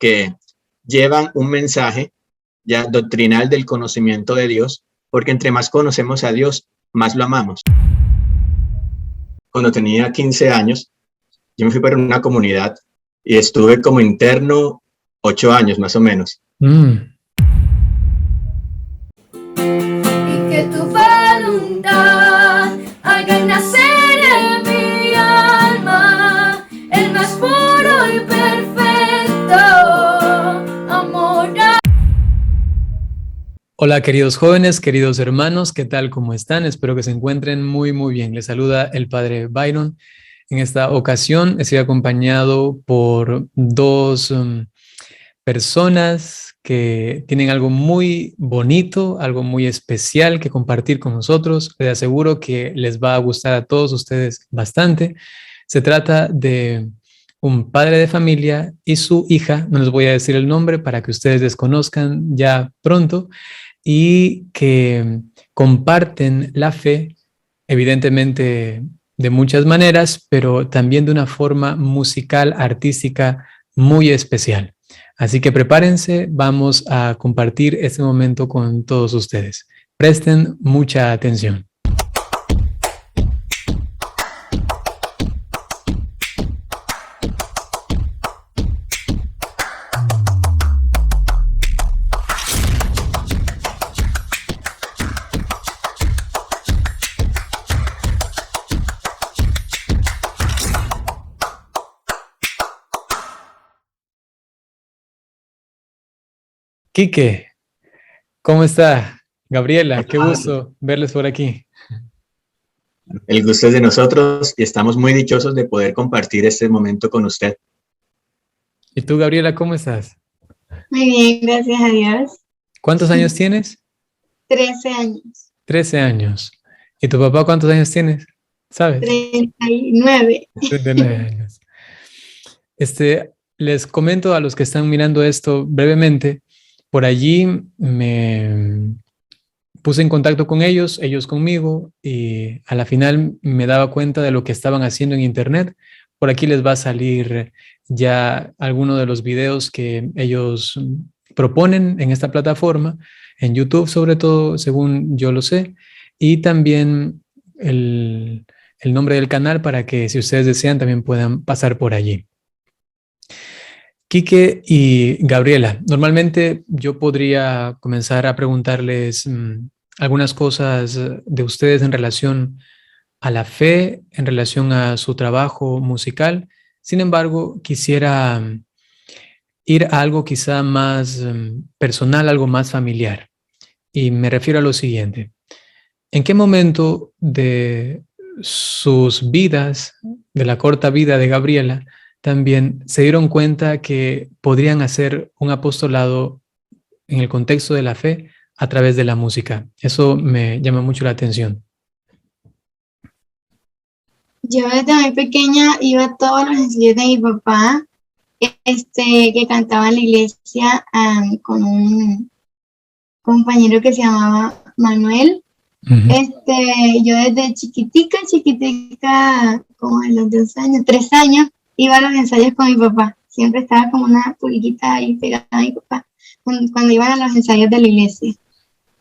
que llevan un mensaje ya doctrinal del conocimiento de Dios, porque entre más conocemos a Dios, más lo amamos. Cuando tenía 15 años, yo me fui para una comunidad y estuve como interno 8 años más o menos. Y que tu voluntad haga nacer en mi alma el más puro y perfecto amor. Hola queridos jóvenes, queridos hermanos, ¿qué tal? ¿Cómo están? Espero que se encuentren muy bien. Les saluda el Padre Byron. En esta ocasión estoy acompañado por dos personas que tienen algo muy bonito, algo muy especial que compartir con nosotros. Les aseguro que les va a gustar a todos ustedes bastante. Se trata de un padre de familia y su hija, no les voy a decir el nombre para que ustedes desconozcan ya pronto, y que comparten la fe, evidentemente de muchas maneras, pero también de una forma musical, artística muy especial. Así que prepárense, vamos a compartir este momento con todos ustedes. Presten mucha atención. Quique, ¿cómo está? Gabriela, qué gusto verles por aquí. El gusto es de nosotros y estamos muy dichosos de poder compartir este momento con usted. ¿Y tú, Gabriela, cómo estás? Muy bien, gracias a Dios. ¿Cuántos años tienes? 13 años. 13 años. ¿Y tu papá cuántos años tienes? ¿Sabes? 39. 39 años. Les comento a los que están mirando esto brevemente. Por allí me puse en contacto con ellos conmigo, y a la final me daba cuenta de lo que estaban haciendo en internet. Por aquí les va a salir ya alguno de los videos que ellos proponen en esta plataforma, en YouTube sobre todo, según yo lo sé, y también el nombre del canal para que si ustedes desean también puedan pasar por allí. Quique y Gabriela, normalmente yo podría comenzar a preguntarles algunas cosas de ustedes en relación a la fe, en relación a su trabajo musical. Sin embargo, quisiera ir a algo quizá más personal, algo más familiar. Y me refiero a lo siguiente. ¿En qué momento de sus vidas, de la corta vida de Gabriela, también se dieron cuenta que podrían hacer un apostolado en el contexto de la fe a través de la música? Eso me llama mucho la atención. Yo desde muy pequeña iba a todos los ensayos de mi papá, que cantaba en la iglesia con un compañero que se llamaba Manuel. Yo desde chiquitica, como a los 2 años, 3 años, iba a los ensayos con mi papá. Siempre estaba como una pulguita ahí pegada a mi papá cuando iban a los ensayos de la iglesia.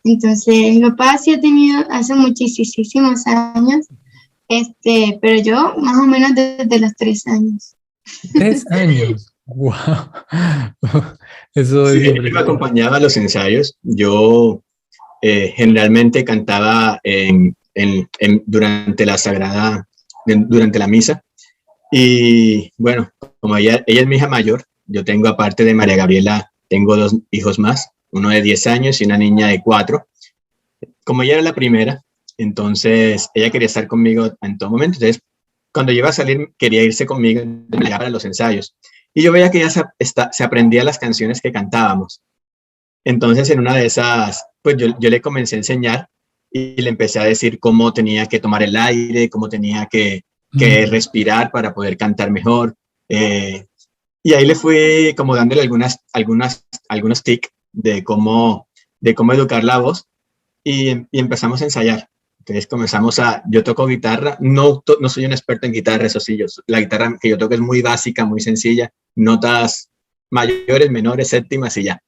Entonces, mi papá sí ha tenido hace muchísimos años, pero yo más o menos desde los 3 años. 3 años. ¡Wow! Eso sí, él me acompañaba a los ensayos. Yo generalmente cantaba durante la misa. Y bueno, como ella es mi hija mayor, yo tengo, aparte de María Gabriela, tengo 2 hijos más, uno de 10 años y una niña de 4. Como ella era la primera, entonces ella quería estar conmigo en todo momento. Entonces, cuando yo iba a salir, quería irse conmigo para los ensayos. Y yo veía que ella se aprendía las canciones que cantábamos. Entonces, en una de esas, pues yo le comencé a enseñar y le empecé a decir cómo tenía que tomar el aire, cómo tenía que respirar para poder cantar mejor. Y ahí le fui como dándole algunos tics de cómo educar la voz, y empezamos a ensayar. Entonces yo toco guitarra, no soy un experto en guitarra, eso sí, la guitarra que yo toco es muy básica, muy sencilla, notas mayores, menores, séptimas y ya.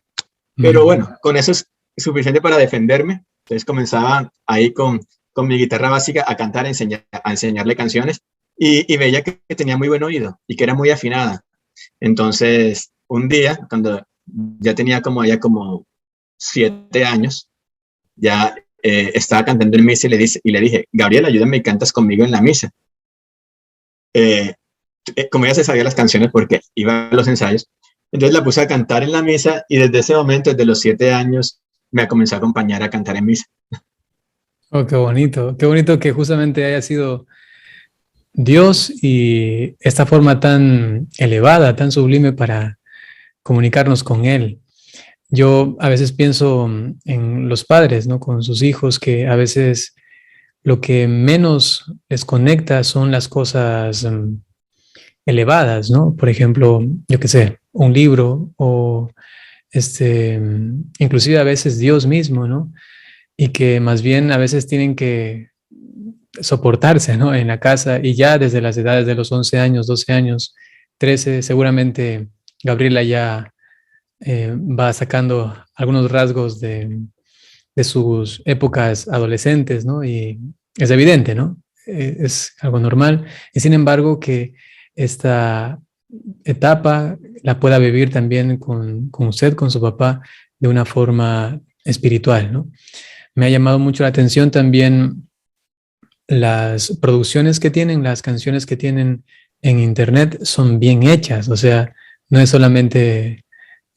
Pero bueno, con eso es suficiente para defenderme. Entonces comenzaba ahí con mi guitarra básica a cantar, a enseñarle canciones y veía que tenía muy buen oído y que era muy afinada. Entonces, un día, cuando ya tenía como 7 años, ya estaba cantando en misa y le dije, Gabriela, ayúdame y cantas conmigo en la misa. Como ella se sabía las canciones porque iba a los ensayos, entonces la puse a cantar en la misa y desde ese momento, desde los 7 años, me comenzó a acompañar a cantar en misa. Oh, qué bonito que justamente haya sido Dios y esta forma tan elevada, tan sublime para comunicarnos con Él. Yo a veces pienso en los padres, ¿no? Con sus hijos, que a veces lo que menos les conecta son las cosas elevadas, ¿no? Por ejemplo, yo qué sé, un libro o inclusive a veces Dios mismo, ¿no? Y que más bien a veces tienen que soportarse, ¿no? En la casa y ya desde las edades de los 11 años, 12 años, 13, seguramente Gabriela ya va sacando algunos rasgos de sus épocas adolescentes, ¿no? Y es evidente, ¿no? Es algo normal. Y sin embargo, que esta etapa la pueda vivir también con usted, con su papá, de una forma espiritual, ¿no? Me ha llamado mucho la atención también las producciones que tienen, las canciones que tienen en internet son bien hechas, o sea, no es solamente,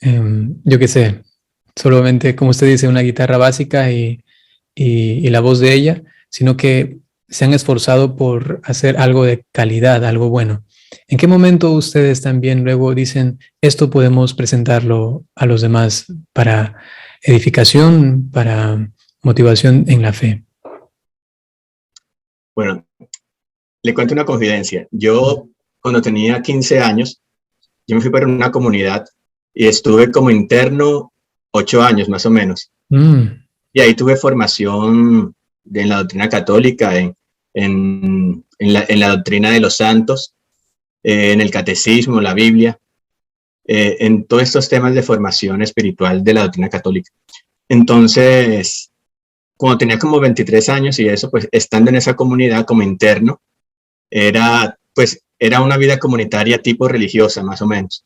yo qué sé, solamente, como usted dice, una guitarra básica y la voz de ella, sino que se han esforzado por hacer algo de calidad, algo bueno. ¿En qué momento ustedes también luego dicen, esto podemos presentarlo a los demás para edificación, para motivación en la fe? Bueno, le cuento una confidencia. Yo, cuando tenía 15 años, yo me fui para una comunidad y estuve como interno 8 años más o menos. Y ahí tuve formación en la doctrina católica, en la doctrina de los santos, en el catecismo, la Biblia, en todos estos temas de formación espiritual de la doctrina católica. Entonces, cuando tenía como 23 años y eso, pues estando en esa comunidad como interno, era una vida comunitaria tipo religiosa, más o menos.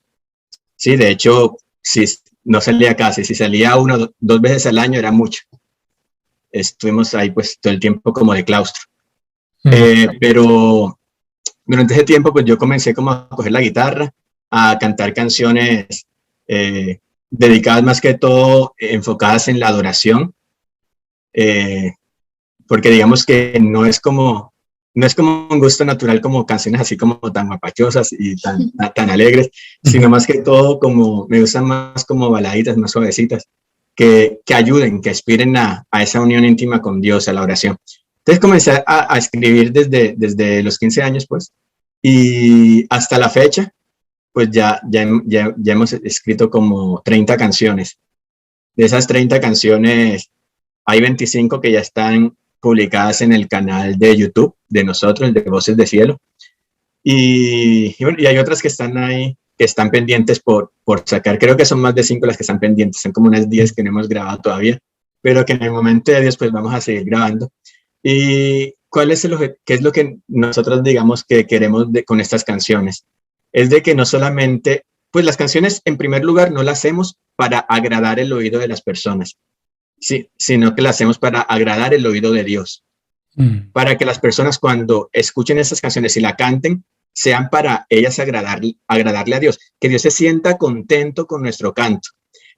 Sí, de hecho, si no salía casi, si salía 2 veces al año era mucho. Estuvimos ahí pues todo el tiempo como de claustro. Pero durante ese tiempo pues yo comencé como a coger la guitarra, a cantar canciones dedicadas más que todo, enfocadas en la adoración. Porque digamos que no es como un gusto natural como canciones así como tan mapachosas y tan alegres, sino más que todo como me gustan más como baladitas más suavecitas que ayuden, que aspiren a esa unión íntima con Dios, a la oración. Entonces comencé a escribir desde los 15 años pues, y hasta la fecha pues ya hemos escrito como 30 canciones. De esas 30 canciones hay 25 que ya están publicadas en el canal de YouTube de nosotros, de Voces de Cielo. Y hay otras que están ahí, que están pendientes por sacar. Creo que son más de 5 las que están pendientes. Son como unas 10 que no hemos grabado todavía, pero que en el momento de Dios pues vamos a seguir grabando. ¿Y qué es lo que nosotros digamos que queremos con estas canciones? Es de que no solamente, pues las canciones en primer lugar no las hacemos para agradar el oído de las personas, sí, sino que las hacemos para agradar el oído de Dios. Para que las personas cuando escuchen esas canciones y la canten, sean para ellas agradarle a Dios, que Dios se sienta contento con nuestro canto.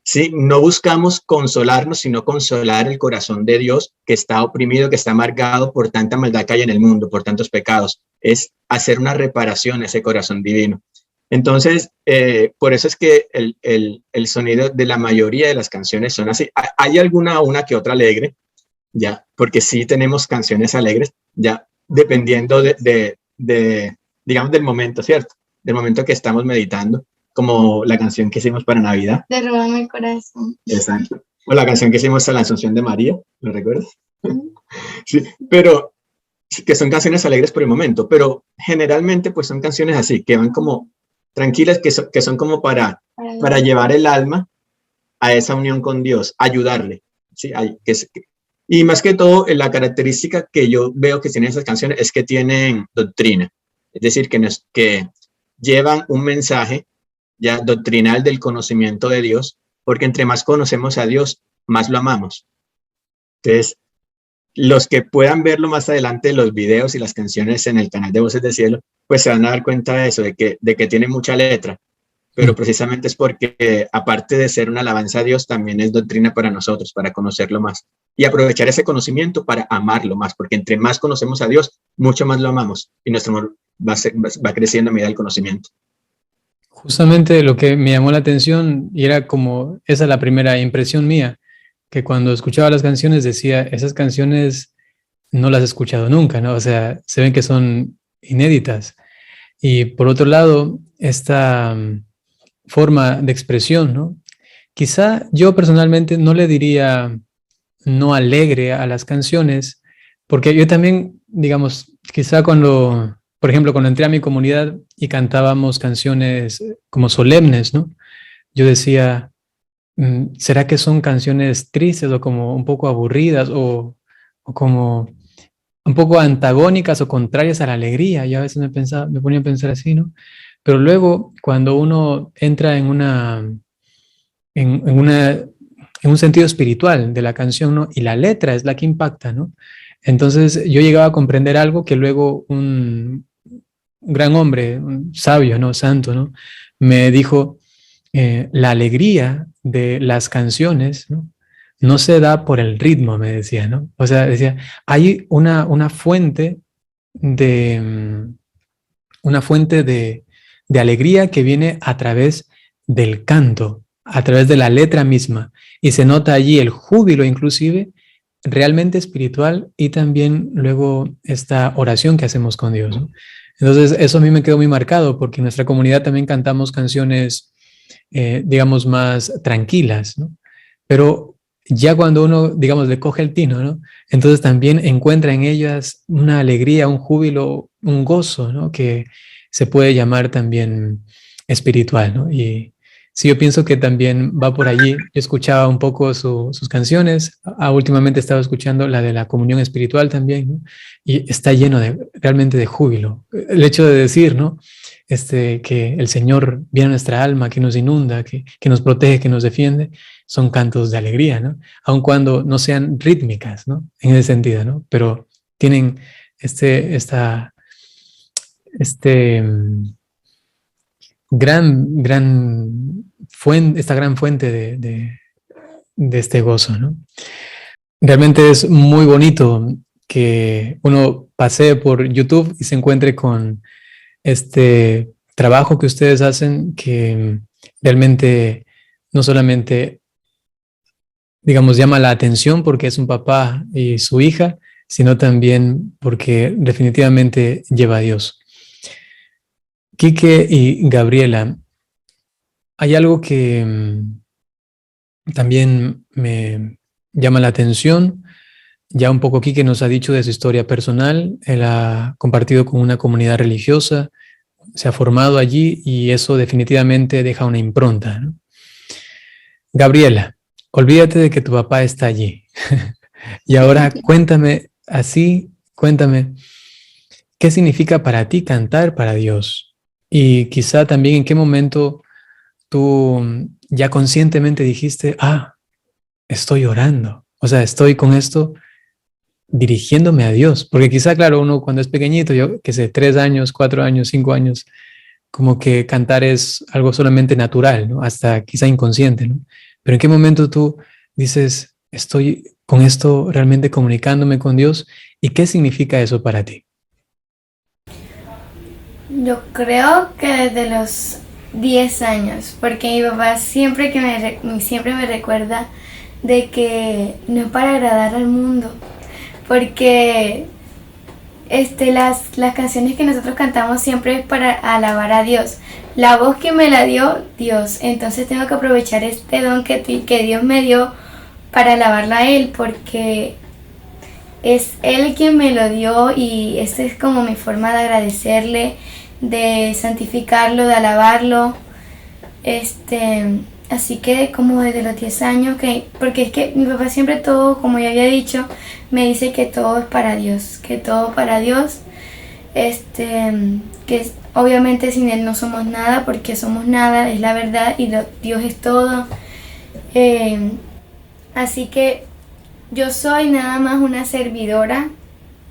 ¿Sí? No buscamos consolarnos, sino consolar el corazón de Dios que está oprimido, que está amargado por tanta maldad que hay en el mundo, por tantos pecados. Es hacer una reparación a ese corazón divino. Entonces, por eso es que el sonido de la mayoría de las canciones son así. Hay una que otra alegre, ya, porque sí tenemos canciones alegres, ya, dependiendo digamos, del momento, ¿cierto? Del momento que estamos meditando, como la canción que hicimos para Navidad. De Róbame el corazón. Exacto. O la canción que hicimos a la Asunción de María, ¿lo recuerdas? Sí, pero que son canciones alegres por el momento, pero generalmente pues son canciones así, que van como tranquilas que son como para llevar el alma a esa unión con Dios, ayudarle. ¿Sí? Y más que todo, la característica que yo veo que tienen esas canciones es que tienen doctrina, es decir, que llevan un mensaje ya doctrinal del conocimiento de Dios, porque entre más conocemos a Dios, más lo amamos. Entonces, los que puedan verlo más adelante, los videos y las canciones en el canal de Voces del Cielo, pues se van a dar cuenta de eso, de que tiene mucha letra, pero precisamente es porque, aparte de ser una alabanza a Dios, también es doctrina para nosotros, para conocerlo más y aprovechar ese conocimiento para amarlo más, porque entre más conocemos a Dios, mucho más lo amamos y nuestro amor va creciendo a medida del conocimiento. Justamente lo que me llamó la atención, y era como, esa es la primera impresión mía, que cuando escuchaba las canciones decía, esas canciones no las he escuchado nunca, ¿no? O sea, se ven que son inéditas. Y por otro lado, esta forma de expresión, ¿no? Quizá yo personalmente no le diría no alegre a las canciones, porque yo también, digamos, quizá cuando, por ejemplo, cuando entré a mi comunidad y cantábamos canciones como solemnes, ¿no? Yo decía, ¿será que son canciones tristes o como un poco aburridas o como un poco antagónicas o contrarias a la alegría? Yo a veces me ponía a pensar así, ¿no? Pero luego, cuando uno entra en un sentido espiritual de la canción, ¿no? Y la letra es la que impacta, ¿no? Entonces yo llegaba a comprender algo que luego un gran hombre, un sabio, ¿no? Santo, ¿no? Me dijo, la alegría de las canciones, ¿no? No se da por el ritmo, me decía, ¿no? O sea, decía, hay una fuente de alegría que viene a través del canto, a través de la letra misma, y se nota allí el júbilo inclusive realmente espiritual y también luego esta oración que hacemos con Dios, ¿no? Entonces eso a mí me quedó muy marcado porque en nuestra comunidad también cantamos canciones, digamos, más tranquilas, ¿no? Pero ya cuando uno, digamos, le coge el tino, ¿no? Entonces también encuentra en ellas una alegría, un júbilo, un gozo, ¿no? Que se puede llamar también espiritual, ¿no? Y sí, yo pienso que también va por allí. Yo escuchaba un poco sus canciones. Últimamente estaba escuchando la de la comunión espiritual también, ¿no? Y está lleno realmente de júbilo. El hecho de decir, ¿no? Que el Señor viene a nuestra alma, que nos inunda, que nos protege, que nos defiende, son cantos de alegría, ¿no? Aun cuando no sean rítmicas, ¿no? En ese sentido, ¿no? Pero tienen esta gran fuente de este gozo, ¿no? Realmente es muy bonito que uno pase por YouTube y se encuentre con este trabajo que ustedes hacen, que realmente no solamente, digamos, llama la atención porque es un papá y su hija, sino también porque definitivamente lleva a Dios. Quique y Gabriela, hay algo que también me llama la atención. Ya un poco Quique nos ha dicho de su historia personal. Él ha compartido con una comunidad religiosa, se ha formado allí y eso definitivamente deja una impronta, ¿no? Gabriela, olvídate de que tu papá está allí. Y ahora cuéntame, ¿qué significa para ti cantar para Dios? Y quizá también en qué momento tú ya conscientemente dijiste, estoy orando. O sea, estoy con esto dirigiéndome a Dios. Porque quizá, claro, uno cuando es pequeñito, yo que sé, 3 años, 4 años, 5 años, como que cantar es algo solamente natural, ¿no? Hasta quizá inconsciente, ¿no? Pero ¿en qué momento tú dices, estoy con esto realmente comunicándome con Dios? ¿Y qué significa eso para ti? Yo creo que desde los 10 años, porque mi papá siempre me recuerda de que no es para agradar al mundo, porque las canciones que nosotros cantamos siempre es para alabar a Dios. La voz que me la dio Dios, entonces tengo que aprovechar este don que Dios me dio para alabarla a Él, porque es Él quien me lo dio y esta es como mi forma de agradecerle de santificarlo, de alabarlo. Así que como desde los 10 años, porque es que mi papá siempre todo, como ya había dicho, me dice que todo es para Dios, que todo para Dios, que obviamente sin Él no somos nada, porque somos nada, es la verdad, y Dios es todo. Así que yo soy nada más una servidora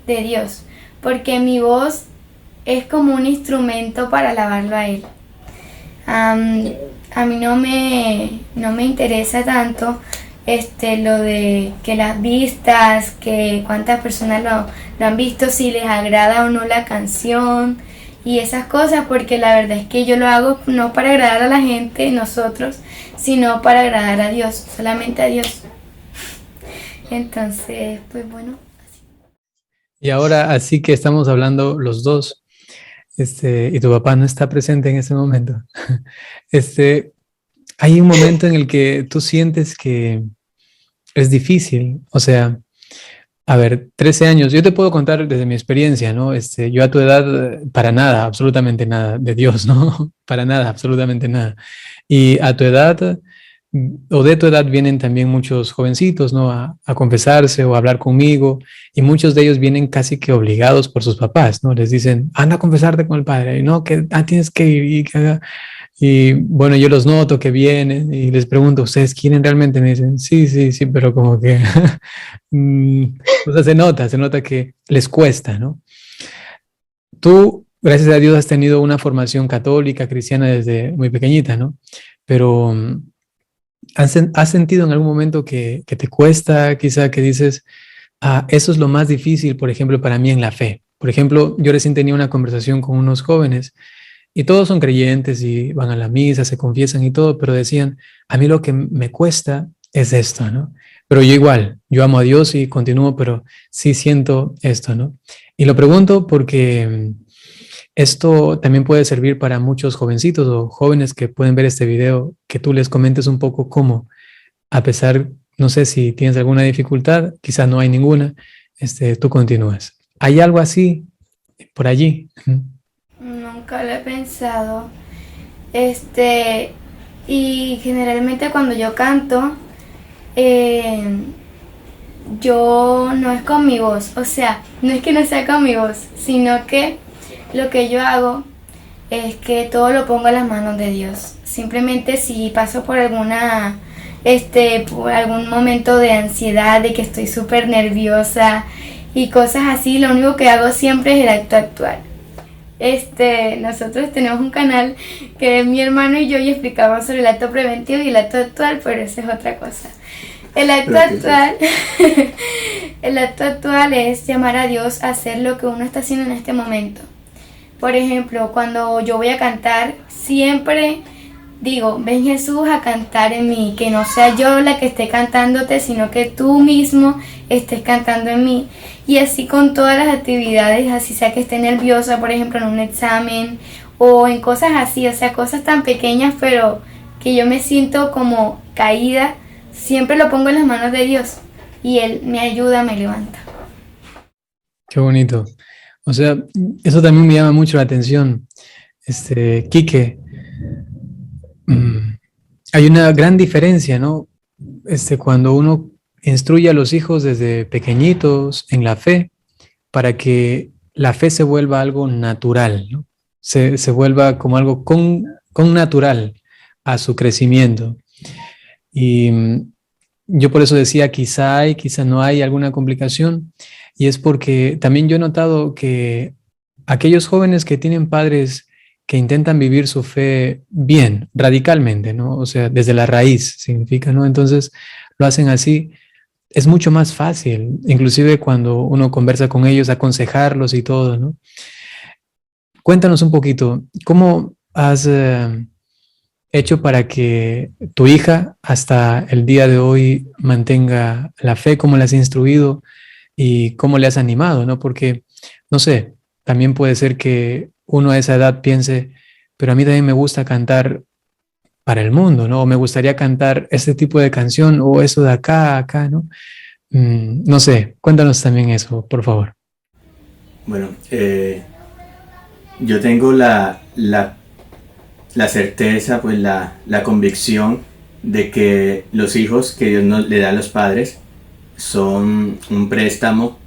de Dios, porque mi voz es como un instrumento para alabarlo a Él. A mí no me interesa tanto lo de que las vistas, que cuántas personas lo han visto, si les agrada o no la canción y esas cosas, porque la verdad es que yo lo hago no para agradar a la gente, nosotros, sino para agradar a Dios, solamente a Dios. Entonces, pues bueno. Y ahora, así que estamos hablando los dos, y tu papá no está presente en este momento. Hay un momento en el que tú sientes que es difícil, o sea, a ver, 13 años, yo te puedo contar desde mi experiencia, ¿no? Yo a tu edad, para nada, absolutamente nada de Dios, ¿no? Para nada, absolutamente nada. Y a tu edad, o de tu edad, vienen también muchos jovencitos, ¿no? A confesarse o a hablar conmigo, y muchos de ellos vienen casi que obligados por sus papás, ¿no? Les dicen, anda a confesarte con el padre, y no, que tienes que ir y que haga. Y bueno, yo los noto que vienen y les pregunto, ¿ustedes quieren realmente? Me dicen, sí, sí, sí, pero como que, o sea, se nota que les cuesta, ¿no? Tú, gracias a Dios, has tenido una formación católica, cristiana desde muy pequeñita, ¿no? Pero ¿has sentido en algún momento que te cuesta, quizá que dices, eso es lo más difícil, por ejemplo, para mí en la fe? Por ejemplo, yo recién tenía una conversación con unos jóvenes y todos son creyentes y van a la misa, se confiesan y todo, pero decían, a mí lo que me cuesta es esto, ¿no? Pero yo igual, yo amo a Dios y continúo, pero sí siento esto, ¿no? Y lo pregunto porque esto también puede servir para muchos jovencitos o jóvenes que pueden ver este video, que tú les comentes un poco cómo, a pesar, no sé si tienes alguna dificultad, quizás no hay ninguna, tú continúas. ¿Hay algo así por allí? Nunca lo he pensado. Y generalmente cuando yo canto, yo no es con mi voz, o sea, no es que no sea con mi voz, sino que lo que yo hago es que todo lo pongo a las manos de Dios. Simplemente si paso por por algún momento de ansiedad, de que estoy súper nerviosa y cosas así, lo único que hago siempre es el acto actual. Nosotros tenemos un canal que es mi hermano y yo, y explicamos sobre el acto preventivo y el acto actual, pero eso es otra cosa. El acto actual es llamar a Dios a hacer lo que uno está haciendo en este momento. Por ejemplo, cuando yo voy a cantar, siempre digo, ven Jesús a cantar en mí, que no sea yo la que esté cantándote, sino que tú mismo estés cantando en mí. Y así con todas las actividades, así sea que esté nerviosa, por ejemplo, en un examen o en cosas así, o sea, cosas tan pequeñas, pero que yo me siento como caída, siempre lo pongo en las manos de Dios y Él me ayuda, me levanta. Qué bonito. O sea, eso también me llama mucho la atención. Quique, hay una gran diferencia, ¿no? Cuando uno instruye a los hijos desde pequeñitos en la fe, para que la fe se vuelva algo natural, ¿no? Se vuelva como algo con natural a su crecimiento. Y yo por eso decía, quizá hay, quizá no hay alguna complicación, y es porque también yo he notado que aquellos jóvenes que tienen padres que intentan vivir su fe bien, radicalmente, ¿no? O sea, desde la raíz significa, ¿no? Entonces lo hacen así, es mucho más fácil, inclusive cuando uno conversa con ellos, aconsejarlos y todo, ¿no? Cuéntanos un poquito, ¿cómo has hecho para que tu hija hasta el día de hoy mantenga la fe? ¿Cómo la has instruido y cómo le has animado, ¿no? Porque, no sé, también puede ser que uno a esa edad piense, pero a mí también me gusta cantar para el mundo, ¿no? O me gustaría cantar este tipo de canción o eso de acá, ¿no? No sé, cuéntanos también eso, por favor. Bueno, yo tengo la certeza, pues la convicción de que los hijos que Dios nos le da a los padres son un préstamo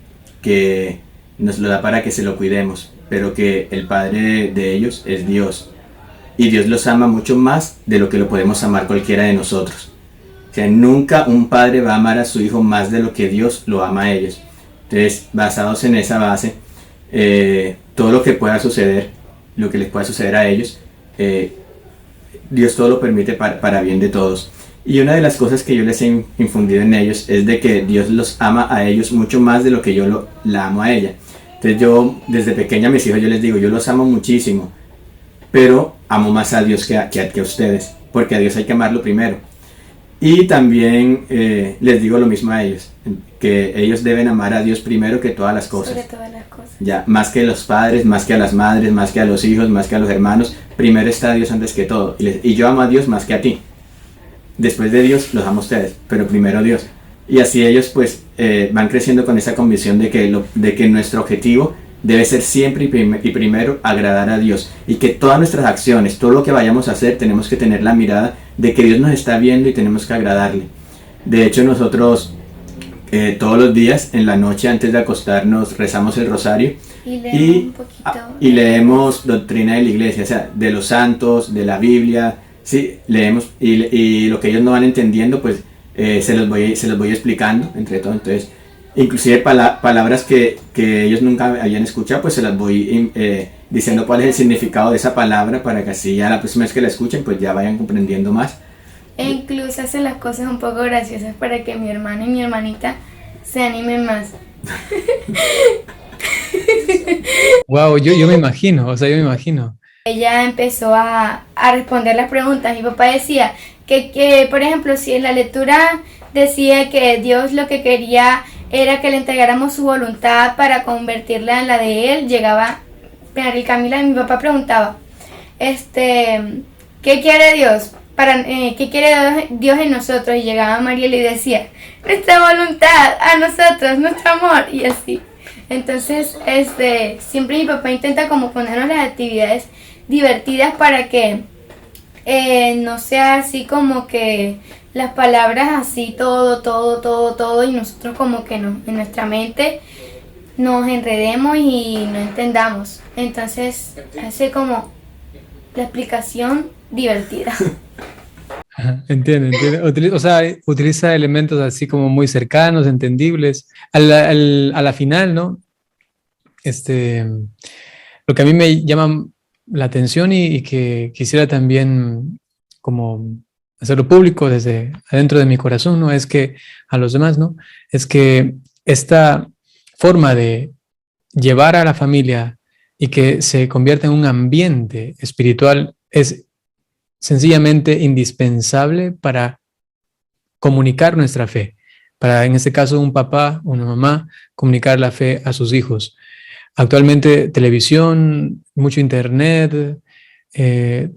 que nos lo da para que se lo cuidemos, pero que el padre de ellos es Dios. Y Dios los ama mucho más de lo que lo podemos amar cualquiera de nosotros. O sea, nunca un padre va a amar a su hijo más de lo que Dios lo ama a ellos. Entonces, basados en esa base, todo lo que pueda suceder, lo que les pueda suceder a ellos, Dios todo lo permite para bien de todos. Y una de las cosas que yo les he infundido en ellos es de que Dios los ama a ellos mucho más de lo que yo la amo a ella. Entonces yo, desde pequeña a mis hijos, yo les digo, yo los amo muchísimo, pero amo más a Dios que a ustedes, porque a Dios hay que amarlo primero. Y también les digo lo mismo a ellos, que ellos deben amar a Dios primero que todas las cosas. Sobre todas las cosas. Ya, más que los padres, más que a las madres, más que a los hijos, más que a los hermanos, primero está Dios antes que todo. Y yo amo a Dios más que a ti. Después de Dios los amo a ustedes, pero primero Dios. Y así ellos pues van creciendo con esa convicción de que nuestro objetivo debe ser siempre y primero agradar a Dios, y que todas nuestras acciones, todo lo que vayamos a hacer, tenemos que tener la mirada de que Dios nos está viendo y tenemos que agradarle. De hecho, nosotros todos los días en la noche antes de acostarnos rezamos el rosario y leemos doctrina de la iglesia, o sea, de los santos, de la Biblia. Sí, leemos y lo que ellos no van entendiendo, pues se los voy explicando entre todo. Entonces, inclusive palabras que ellos nunca habían escuchado, pues se las voy diciendo cuál es el significado de esa palabra, para que así ya la próxima vez que la escuchen, pues ya vayan comprendiendo más. E incluso hacen las cosas un poco graciosas para que mi hermano y mi hermanita se animen más. Wow, yo me imagino, o sea, yo me imagino. Ella empezó a responder las preguntas. Mi papá decía que, por ejemplo, si en la lectura decía que Dios lo que quería era que le entregáramos su voluntad para convertirla en la de Él, llegaba María Camila y mi papá preguntaba, ¿qué quiere Dios? ¿Qué quiere Dios en nosotros? Y llegaba María y le decía, nuestra voluntad, a nosotros, nuestro amor, y así. Entonces, siempre mi papá intenta como ponernos las actividades divertidas para que no sea así como que las palabras así todo y nosotros como que no, en nuestra mente nos enredemos y no entendamos. Entonces hace como la explicación divertida. Entiendo. O sea, utiliza elementos así como muy cercanos, entendibles. A la final, ¿no? Lo que a mí me llama la atención y que quisiera también como hacerlo público desde adentro de mi corazón, ¿no? Es que a los demás, ¿no? Es que esta forma de llevar a la familia y que se convierta en un ambiente espiritual es sencillamente indispensable para comunicar nuestra fe. Para, en este caso, un papá, una mamá, comunicar la fe a sus hijos. Actualmente, televisión, mucho internet,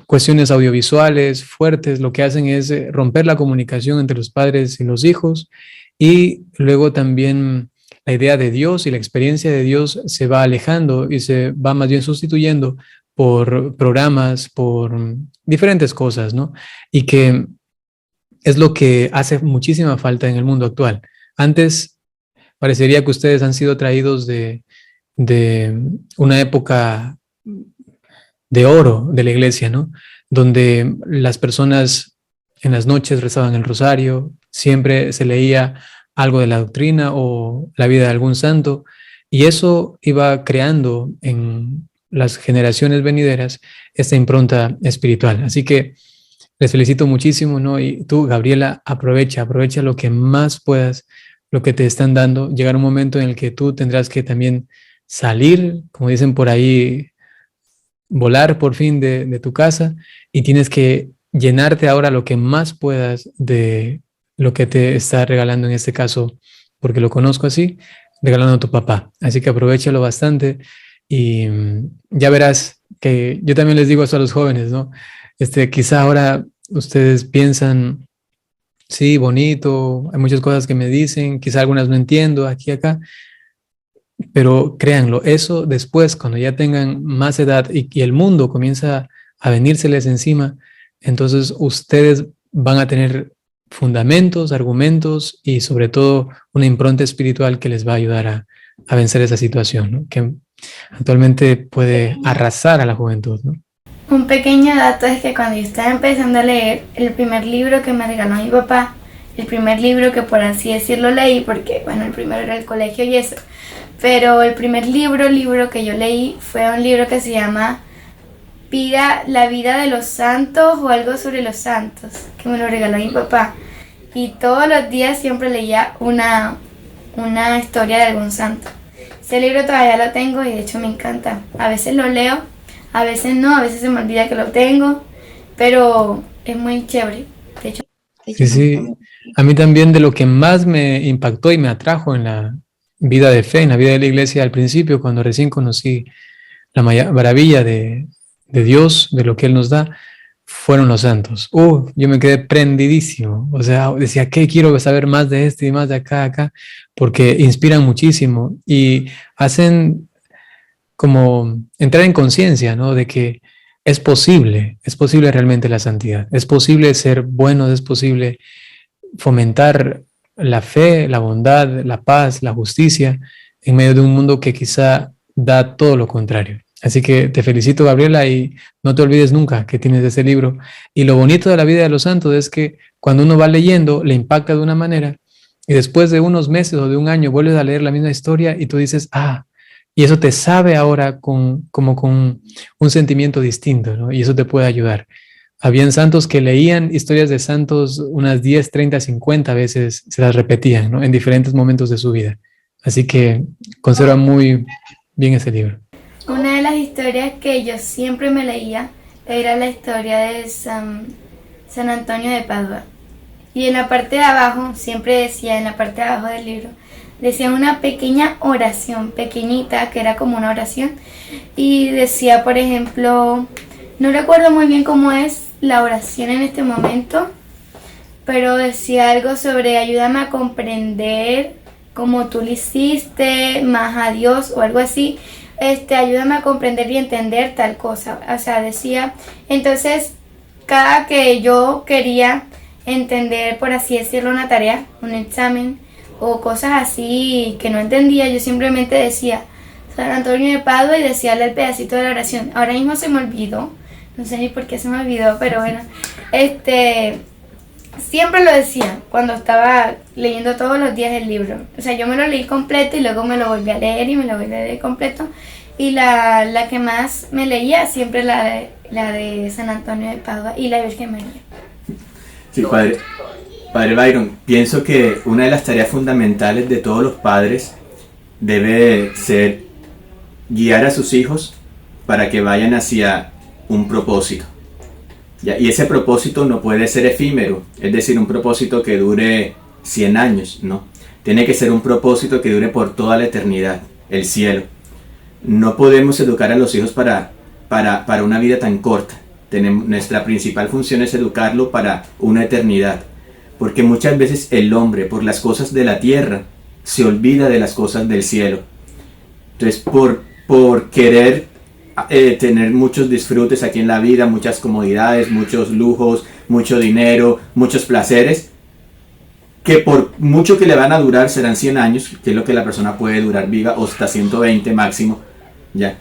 cuestiones audiovisuales fuertes, lo que hacen es romper la comunicación entre los padres y los hijos, y luego también la idea de Dios y la experiencia de Dios se va alejando y se va más bien sustituyendo por programas, por diferentes cosas, ¿no? Y que es lo que hace muchísima falta en el mundo actual. Antes parecería que ustedes han sido traídos de una época de oro de la iglesia, ¿no? Donde las personas en las noches rezaban el rosario, siempre se leía algo de la doctrina o la vida de algún santo, y eso iba creando en las generaciones venideras esta impronta espiritual. Así que les felicito muchísimo, ¿no? Y tú, Gabriela, aprovecha lo que más puedas, lo que te están dando. Llegar un momento en el que tú tendrás que también salir, como dicen por ahí, volar por fin de tu casa, y tienes que llenarte ahora lo que más puedas de lo que te está regalando, en este caso, porque lo conozco así, regalando a tu papá. Así que aprovéchalo bastante y ya verás que yo también les digo eso a los jóvenes, ¿no? Quizá ahora ustedes piensan, sí, bonito, hay muchas cosas que me dicen, quizá algunas no entiendo, aquí, acá. Pero créanlo, eso después, cuando ya tengan más edad y el mundo comienza a venírseles encima, entonces ustedes van a tener fundamentos, argumentos y sobre todo una impronta espiritual que les va a ayudar a vencer esa situación, ¿no? Que actualmente puede arrasar a la juventud, ¿no? Un pequeño dato es que cuando yo estaba empezando a leer, el primer libro que me regaló mi papá, el primer libro que por así decirlo leí, porque bueno, el primero era el colegio y eso, pero el primer libro que yo leí fue un libro que se llama La vida de los santos o algo sobre los santos, que me lo regaló mi papá. Y todos los días siempre leía una historia de algún santo. Ese libro todavía lo tengo y de hecho me encanta. A veces lo leo, a veces no, a veces se me olvida que lo tengo, pero es muy chévere. De hecho, Sí. A mí también de lo que más me impactó y me atrajo en la vida de fe, en la vida de la iglesia al principio, cuando recién conocí la maravilla de Dios, de lo que Él nos da, fueron los santos. Yo me quedé prendidísimo. O sea, decía, ¿qué? Quiero saber más de este y más de acá, porque inspiran muchísimo y hacen como entrar en conciencia, ¿no? De que es posible realmente la santidad, es posible ser buenos, es posible fomentar la fe, la bondad, la paz, la justicia en medio de un mundo que quizá da todo lo contrario. Así que te felicito, Gabriela, y no te olvides nunca que tienes ese libro. Y lo bonito de la vida de los santos es que cuando uno va leyendo, le impacta de una manera y después de unos meses o de un año vuelves a leer la misma historia y tú dices, y eso te sabe ahora como con un sentimiento distinto, ¿no? Y eso te puede ayudar. Habían santos que leían historias de santos unas 10, 30, 50 veces, se las repetían, ¿no? En diferentes momentos de su vida. Así que conserva muy bien ese libro. una de las historias que yo siempre me leía era la historia de San Antonio de Padua. Y en la parte de abajo, siempre decía, en la parte de abajo del libro, decía una pequeña oración, pequeñita, que era como una oración. Y decía, por ejemplo, no recuerdo muy bien cómo es la oración en este momento, pero decía algo sobre ayúdame a comprender como tú lo hiciste, más a Dios o algo así. Ayúdame a comprender y entender tal cosa. O sea, decía, entonces, cada que yo quería entender, por así decirlo, una tarea, un examen o cosas así que no entendía, yo simplemente decía San Antonio de Padua y decía el pedacito de la oración. Ahora mismo se me olvidó, no sé ni por qué se me olvidó, pero bueno, siempre lo decía cuando estaba leyendo todos los días el libro. O sea, yo me lo leí completo y luego me lo volví a leer y me lo volví a leer completo. Y la que más me leía siempre la de San Antonio de Padua y la Virgen María. Sí, padre Byron, pienso que una de las tareas fundamentales de todos los padres debe ser guiar a sus hijos para que vayan hacia un propósito. Y ese propósito no puede ser efímero, es decir, un propósito que dure 100 años, ¿no? Tiene que ser un propósito que dure por toda la eternidad, el cielo. No podemos educar a los hijos para una vida tan corta. Nuestra principal función es educarlo para una eternidad, porque muchas veces el hombre, por las cosas de la tierra, se olvida de las cosas del cielo. Entonces, por querer tener muchos disfrutes aquí en la vida, muchas comodidades, muchos lujos, mucho dinero, muchos placeres, que por mucho que le van a durar serán 100 años, que es lo que la persona puede durar viva, o hasta 120 máximo, ya.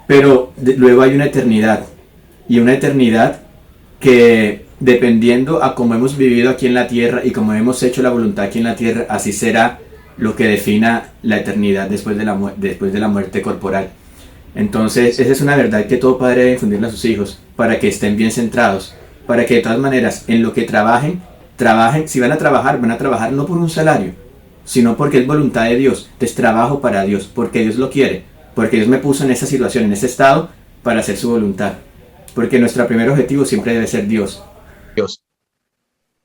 Pero luego hay una eternidad, y una eternidad que dependiendo a cómo hemos vivido aquí en la tierra y cómo hemos hecho la voluntad aquí en la tierra, así será lo que defina la eternidad después de la muerte corporal. Entonces, esa es una verdad que todo padre debe infundirle a sus hijos, para que estén bien centrados, para que de todas maneras, en lo que trabajen, si van a trabajar no por un salario, sino porque es voluntad de Dios. Es trabajo para Dios, porque Dios lo quiere, porque Dios me puso en esa situación, en ese estado, para hacer su voluntad. Porque nuestro primer objetivo siempre debe ser Dios.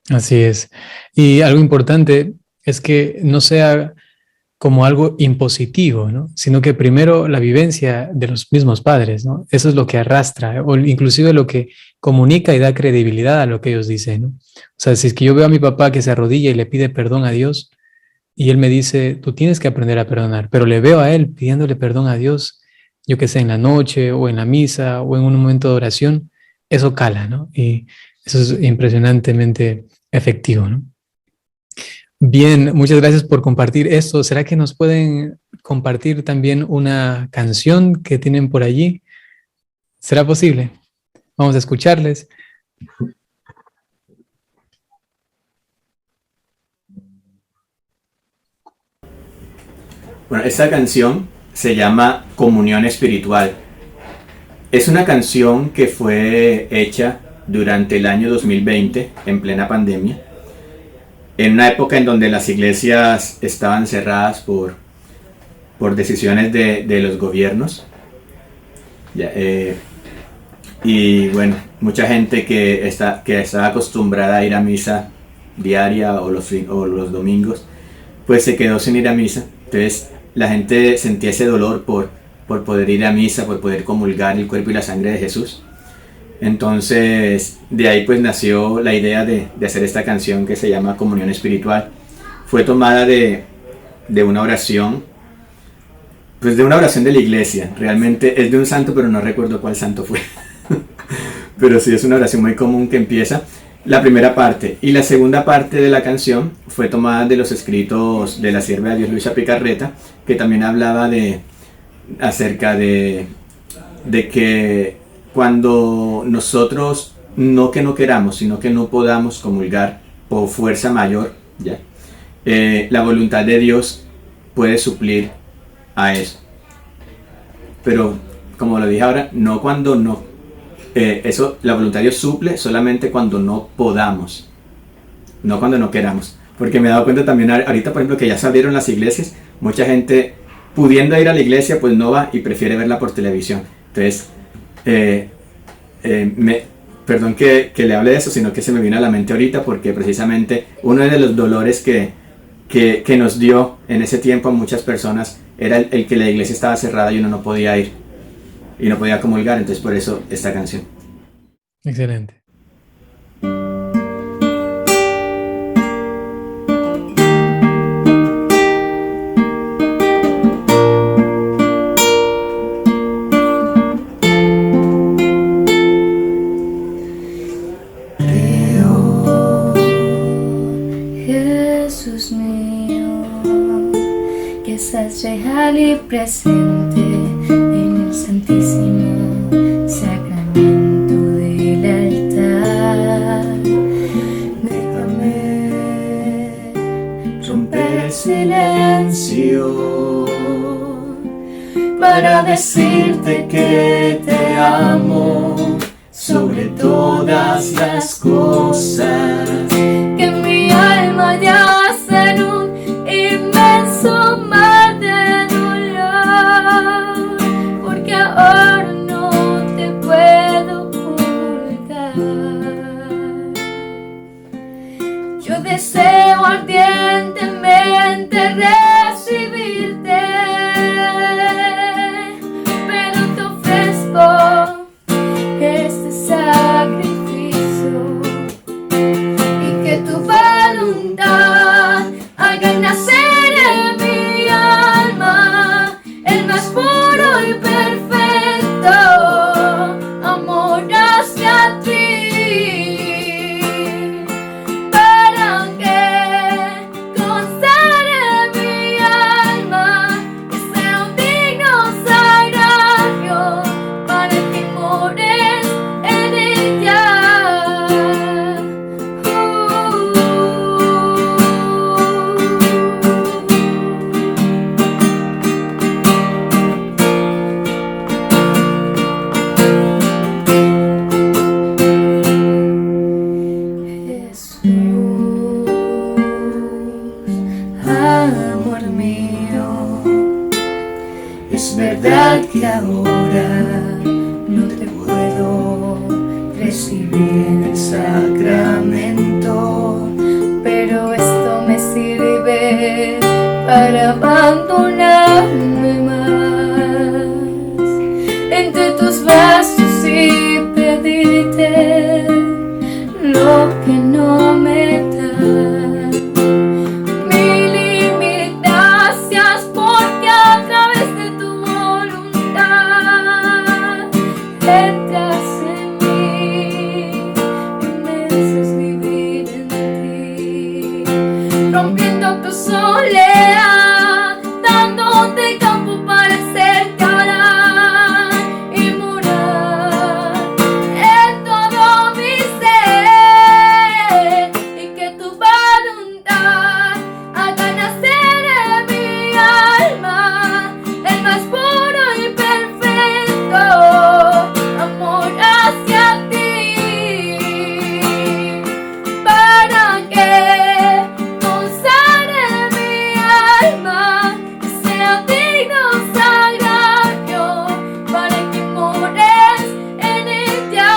Así es. Y algo importante es que no sea como algo impositivo, ¿no? Sino que primero la vivencia de los mismos padres, ¿no? Eso es lo que arrastra, o inclusive lo que comunica y da credibilidad a lo que ellos dicen, ¿no? O sea, si es que yo veo a mi papá que se arrodilla y le pide perdón a Dios, y él me dice, tú tienes que aprender a perdonar, pero le veo a él pidiéndole perdón a Dios, yo que sé, en la noche o en la misa o en un momento de oración, eso cala, ¿no? Y eso es impresionantemente efectivo, ¿no? Bien, muchas gracias por compartir esto. ¿Será que nos pueden compartir también una canción que tienen por allí? ¿Será posible? Vamos a escucharles. Bueno, esta canción se llama Comunión Espiritual. Es una canción que fue hecha durante el año 2020, en plena pandemia, en una época en donde las iglesias estaban cerradas por decisiones de los gobiernos. Y bueno, mucha gente que estaba acostumbrada a ir a misa diaria o los domingos, pues se quedó sin ir a misa. Entonces la gente sentía ese dolor por poder ir a misa, por poder comulgar el cuerpo y la sangre de Jesús. Entonces de ahí pues nació la idea de hacer esta canción que se llama Comunión Espiritual. Fue tomada de una oración, pues de una oración de la iglesia. Realmente es de un santo, pero no recuerdo cuál santo fue. Pero sí es una oración muy común que empieza la primera parte. Y la segunda parte de la canción fue tomada de los escritos de la sierva de Dios Luisa Picarreta, que también hablaba acerca de que cuando nosotros, no que no queramos, sino que no podamos comulgar por fuerza mayor, ¿ya? La voluntad de Dios puede suplir a eso. Pero, como lo dije ahora, no cuando no. La voluntad de Dios suple solamente cuando no podamos, no cuando no queramos. Porque me he dado cuenta también ahorita, por ejemplo, que ya se abrieron las iglesias, mucha gente pudiendo ir a la iglesia, pues no va y prefiere verla por televisión. Entonces, perdón que le hable de eso, sino que se me vino a la mente ahorita, porque precisamente uno de los dolores que nos dio en ese tiempo a muchas personas era el que la iglesia estaba cerrada y uno no podía ir y no podía comulgar. Entonces por eso esta canción. Excelente. Jesús mío, que estás real y presente en el santísimo sacramento del altar. Déjame romper el silencio para decirte que te amo sobre todas las cosas, que mi alma yace en un inmenso mar de dolor, porque ahora no te puedo juzgar. Yo deseo ardientemente recibirte, pero te ofrezco este sacrificio, y que tu voluntad haga nacer en mi alma el más puro y perfecto amor hacia ti, para que consagre mi alma y sea un digno sagrario para que mores en ella. Jesús, amor mío, es verdad que ahora no te puedo recibir en el sacramento, pero esto me sirve para abandonarme más entre tus brazos y pedirte lo que no me das. Mi rompiendo tu soledad, dándote campo para ser cara y morar en todo mi ser, y que tu voluntad haga nacer en mi alma el más puro y perfecto amor hacia ti, para que consagre mi alma, sea digno sagrario, para que mores en ella.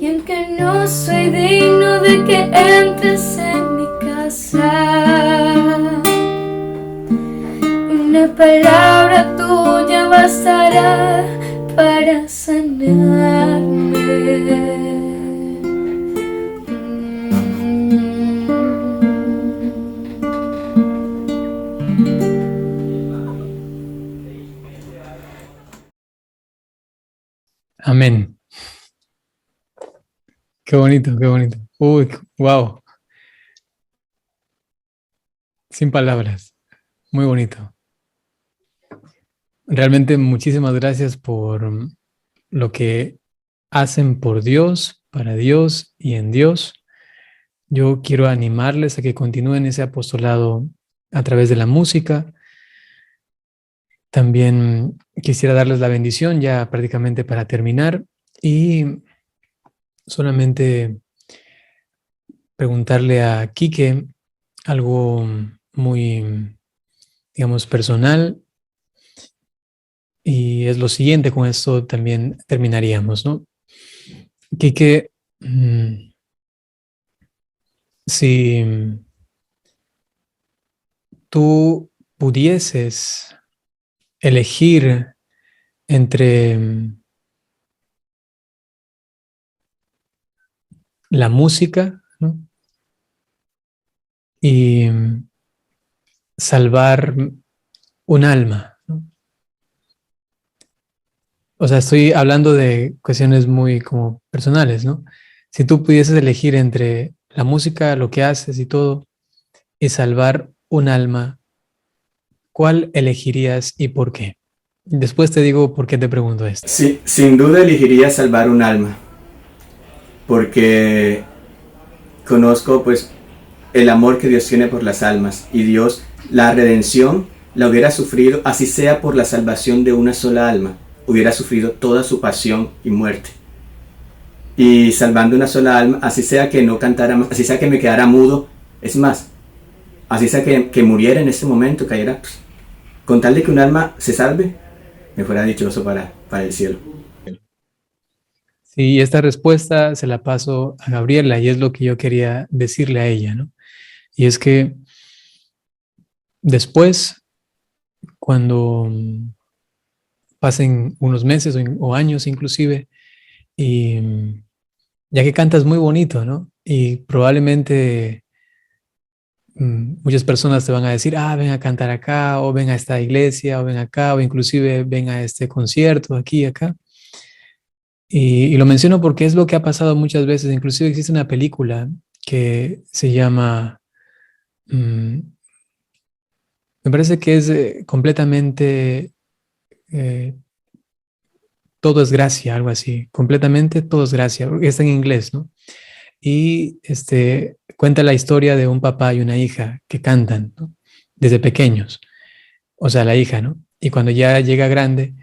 Y aunque no soy digno de que entres en mi casa, una palabra tuya bastará para sanarme. Amén. Qué bonito, qué bonito. Uy, wow. Sin palabras. Muy bonito. Realmente muchísimas gracias por lo que hacen por Dios, para Dios y en Dios. Yo quiero animarles a que continúen ese apostolado a través de la música. También quisiera darles la bendición ya prácticamente para terminar y solamente preguntarle a Quique algo muy, digamos, personal, y es lo siguiente, con esto también terminaríamos, ¿no? Quique, si tú pudieses elegir entre la música, ¿no?, y salvar un alma, ¿no? O sea, estoy hablando de cuestiones muy como personales, ¿no? Si tú pudieses elegir entre la música, lo que haces y todo, y salvar un alma, ¿cuál elegirías y por qué? Después te digo por qué te pregunto esto. Sí, sin duda elegiría salvar un alma, porque conozco pues el amor que Dios tiene por las almas, y Dios la redención la hubiera sufrido, así sea por la salvación de una sola alma, hubiera sufrido toda su pasión y muerte. Y salvando una sola alma, así sea que no cantara más, así sea que me quedara mudo, es más, así sea que muriera en ese momento, cayera, pues, con tal de que un alma se salve, me fuera dichoso para el cielo. Sí, esta respuesta se la paso a Gabriela y es lo que yo quería decirle a ella, ¿no? Y es que después, cuando pasen unos meses o años inclusive, y ya que cantas muy bonito, ¿no? Y probablemente muchas personas te van a decir, ven a cantar acá, o ven a esta iglesia, o ven acá, o inclusive ven a este concierto aquí y acá. Y lo menciono porque es lo que ha pasado muchas veces. Inclusive existe una película que se llama, me parece que es completamente, todo es gracia, algo así. Completamente todo es gracia. Está en inglés, ¿no? Y cuenta la historia de un papá y una hija que cantan, ¿no?, desde pequeños. O sea, la hija, ¿no? Y cuando ya llega grande,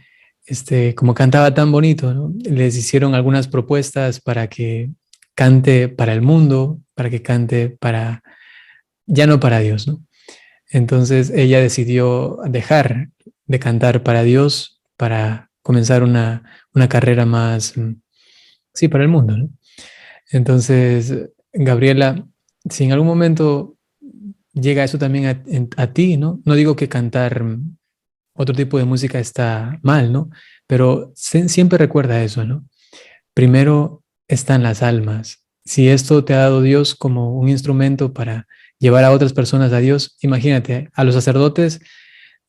como cantaba tan bonito, ¿no?, les hicieron algunas propuestas para que cante para el mundo, para que cante para, ya no para Dios, ¿no? Entonces ella decidió dejar de cantar para Dios para comenzar una carrera más, sí, para el mundo, ¿no? Entonces, Gabriela, si en algún momento llega eso también a ti, ¿no? No digo que cantar otro tipo de música está mal, ¿no? Pero siempre recuerda eso, ¿no? Primero están las almas. Si esto te ha dado Dios como un instrumento para llevar a otras personas a Dios. Imagínate, a los sacerdotes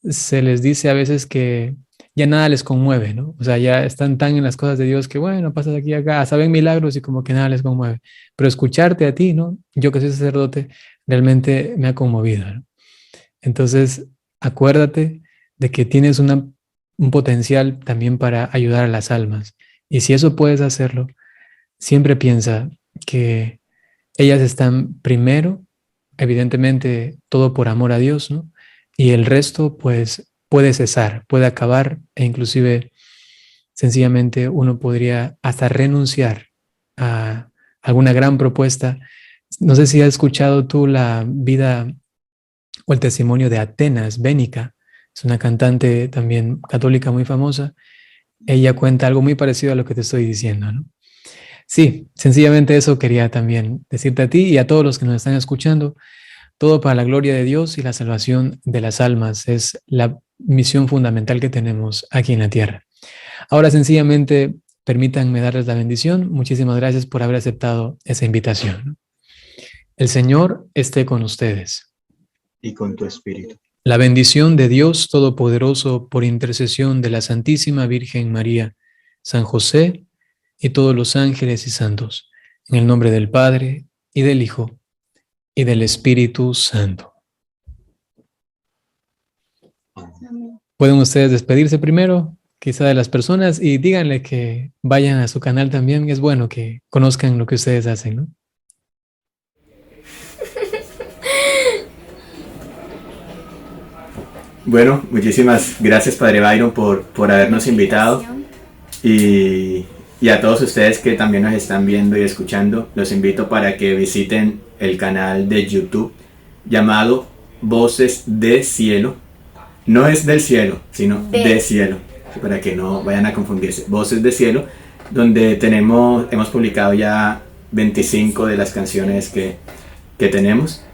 se les dice a veces que ya nada les conmueve, ¿no? O sea, ya están tan en las cosas de Dios que, bueno, pasas aquí y acá, saben milagros y como que nada les conmueve. Pero escucharte a ti, ¿no? Yo que soy sacerdote, realmente me ha conmovido, ¿no? Entonces, acuérdate de que tienes un potencial también para ayudar a las almas. Y si eso puedes hacerlo, siempre piensa que ellas están primero, evidentemente todo por amor a Dios, ¿no? Y el resto, pues, puede cesar, puede acabar e inclusive sencillamente uno podría hasta renunciar a alguna gran propuesta. No sé si has escuchado tú la vida o el testimonio de Atenas Bénica, es una cantante también católica muy famosa. Ella cuenta algo muy parecido a lo que te estoy diciendo, ¿no? Sí, sencillamente eso quería también decirte a ti y a todos los que nos están escuchando. Todo para la gloria de Dios y la salvación de las almas es la misión fundamental que tenemos aquí en la tierra. Ahora sencillamente permítanme darles la bendición. Muchísimas gracias por haber aceptado esa invitación. El Señor esté con ustedes. Y con tu espíritu. La bendición de Dios Todopoderoso por intercesión de la Santísima Virgen María, San José y todos los ángeles y santos, en el nombre del Padre y del Hijo y del Espíritu Santo. Pueden ustedes despedirse primero, quizá de las personas, y díganle que vayan a su canal también. Es bueno que conozcan lo que ustedes hacen, ¿no? Bueno, muchísimas gracias, Padre Byron, por habernos invitado. Y a todos ustedes que también nos están viendo y escuchando, los invito para que visiten el canal de YouTube llamado Voces de Cielo. No es del cielo, sino de cielo, para que no vayan a confundirse. Voces de Cielo, donde hemos publicado ya 25 de las canciones que tenemos,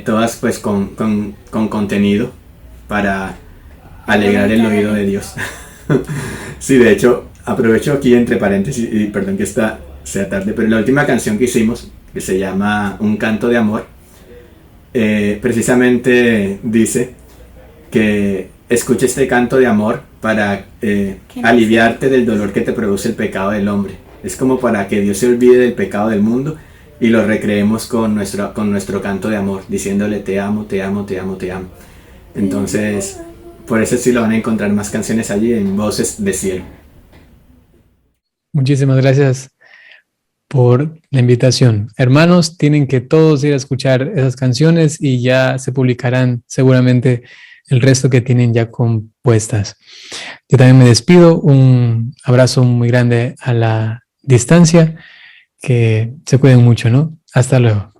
todas pues con contenido para alegrar el oído de Dios. Sí, de hecho, aprovecho aquí entre paréntesis, y perdón que sea tarde, pero la última canción que hicimos, que se llama Un Canto de Amor, precisamente dice que escuche este canto de amor para aliviarte del dolor que te produce el pecado del hombre. Es como para que Dios se olvide del pecado del mundo y lo recreemos con nuestro canto de amor, diciéndole te amo, te amo, te amo, te amo. Entonces, por eso sí lo van a encontrar más canciones allí en Voces de Cielo. Muchísimas gracias por la invitación. Hermanos, tienen que todos ir a escuchar esas canciones y ya se publicarán seguramente el resto que tienen ya compuestas. Yo también me despido. Un abrazo muy grande a la distancia. Que se cuiden mucho, ¿no? Hasta luego.